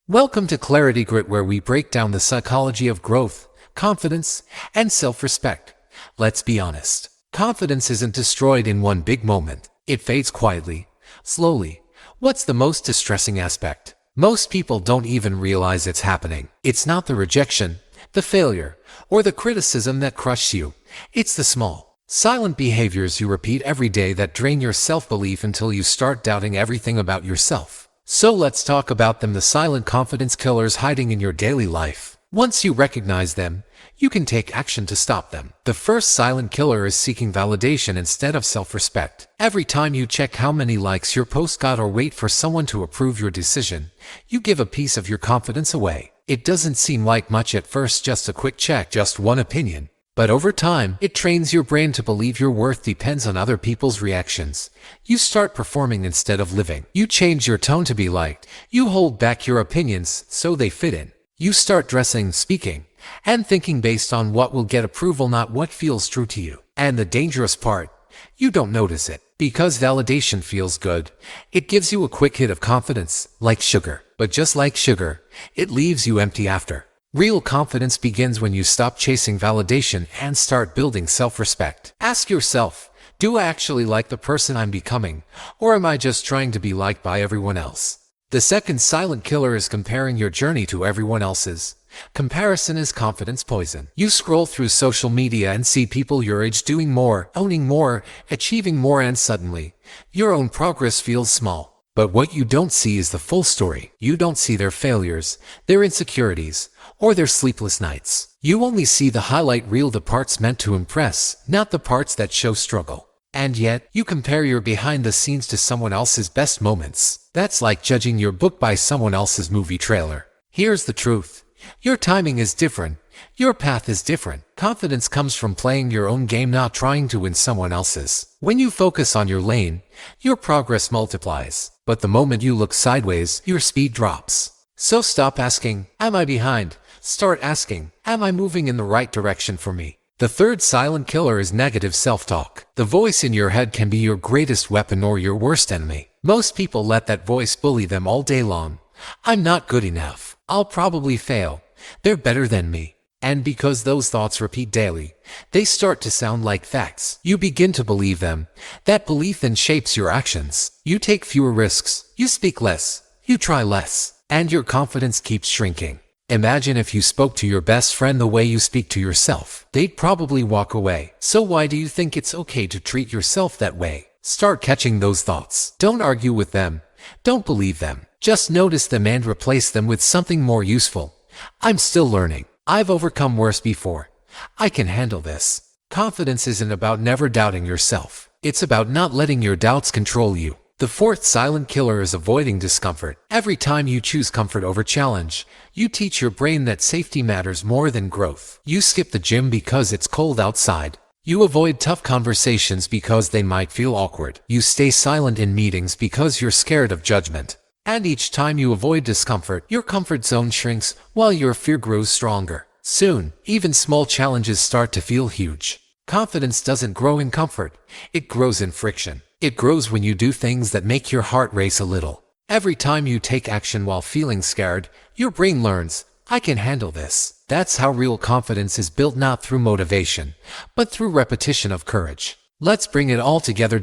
Welcome to ClarityGrit, where we break down the psychology of growth, confidence, and self-respect. Let's be honest. Confidence isn't destroyed in one big moment. It fades quietly, slowly. What's the most distressing aspect? Most people don't even realize it's happening. It's not the rejection, the failure, or the criticism that crushes you. It's the small, silent behaviors you repeat every day that drain your self-belief until you start doubting everything about yourself. So let's talk about them, the silent confidence killers hiding in your daily life. Once you recognize them, you can take action to stop them. The first silent killer is seeking validation instead of self-respect. Every time you check how many likes your post got or wait for someone to approve your decision, you give a piece of your confidence away. It doesn't seem like much at first, just a quick check, just one opinion. But over time, it trains your brain to believe your worth depends on other people's reactions. You start performing instead of living. You change your tone to be liked. You hold back your opinions so they fit in. You start dressing, speaking, and thinking based on what will get approval, not what feels true to you. And the dangerous part, you don't notice it. Because validation feels good, it gives you a quick hit of confidence, like sugar. But just like sugar, it leaves you empty after. Real confidence begins when you stop chasing validation and start building self-respect. Ask yourself, do I actually like the person I'm becoming, or am I just trying to be liked by everyone else? The second silent killer is comparing your journey to everyone else's. Comparison is confidence poison. You scroll through social media and see people your age doing more, owning more, achieving more, and suddenly, your own progress feels small. But what you don't see is the full story. You don't see their failures, their insecurities, or their sleepless nights. You only see the highlight reel, the parts meant to impress, not the parts that show struggle. And yet, you compare your behind the scenes to someone else's best moments. That's like judging your book by someone else's movie trailer. Here's the truth. Your timing is different. Your path is different. Confidence comes from playing your own game, not trying to win someone else's. When you focus on your lane, your progress multiplies. But the moment you look sideways, your speed drops. So stop asking, am I behind? Start asking, am I moving in the right direction for me? The third silent killer is negative self-talk. The voice in your head can be your greatest weapon or your worst enemy. Most people let that voice bully them all day long. I'm not good enough. I'll probably fail. They're better than me. And because those thoughts repeat daily, they start to sound like facts. You begin to believe them. That belief then shapes your actions. You take fewer risks. You speak less. You try less. And your confidence keeps shrinking. Imagine if you spoke to your best friend the way you speak to yourself. They'd probably walk away. So why do you think it's okay to treat yourself that way? Start catching those thoughts. Don't argue with them. Don't believe them. Just notice them and replace them with something more useful. I'm still learning. I've overcome worse before. I can handle this. Confidence isn't about never doubting yourself. It's about not letting your doubts control you. The fourth silent killer is avoiding discomfort. Every time you choose comfort over challenge, you teach your brain that safety matters more than growth. You skip the gym because it's cold outside. You avoid tough conversations because they might feel awkward. You stay silent in meetings because you're scared of judgment. And each time you avoid discomfort, your comfort zone shrinks while your fear grows stronger. Soon, even small challenges start to feel huge. Confidence doesn't grow in comfort. It grows in friction. It grows when you do things that make your heart race a little. Every time you take action while feeling scared, your brain learns, I can handle this. That's how real confidence is built, not through motivation, but through repetition of courage. Let's bring it all together.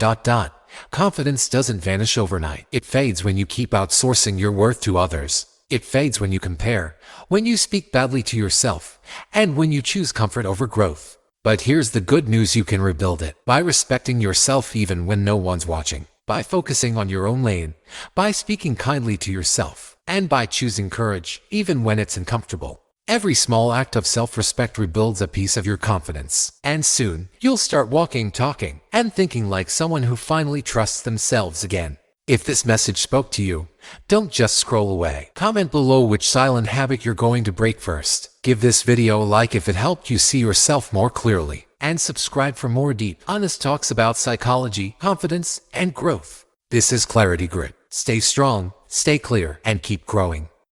Confidence doesn't vanish overnight. It fades when you keep outsourcing your worth to others. It fades when you compare, when you speak badly to yourself, and when you choose comfort over growth. But here's the good news: you can rebuild it by respecting yourself even when no one's watching, by focusing on your own lane, by speaking kindly to yourself, and by choosing courage even when it's uncomfortable. Every small act of self-respect rebuilds a piece of your confidence. And soon, you'll start walking, talking, and thinking like someone who finally trusts themselves again. If this message spoke to you, don't just scroll away. Comment below which silent habit you're going to break first. Give this video a like if it helped you see yourself more clearly. And subscribe for more deep, honest talks about psychology, confidence, and growth. This is ClarityGrit. Stay strong, stay clear, and keep growing.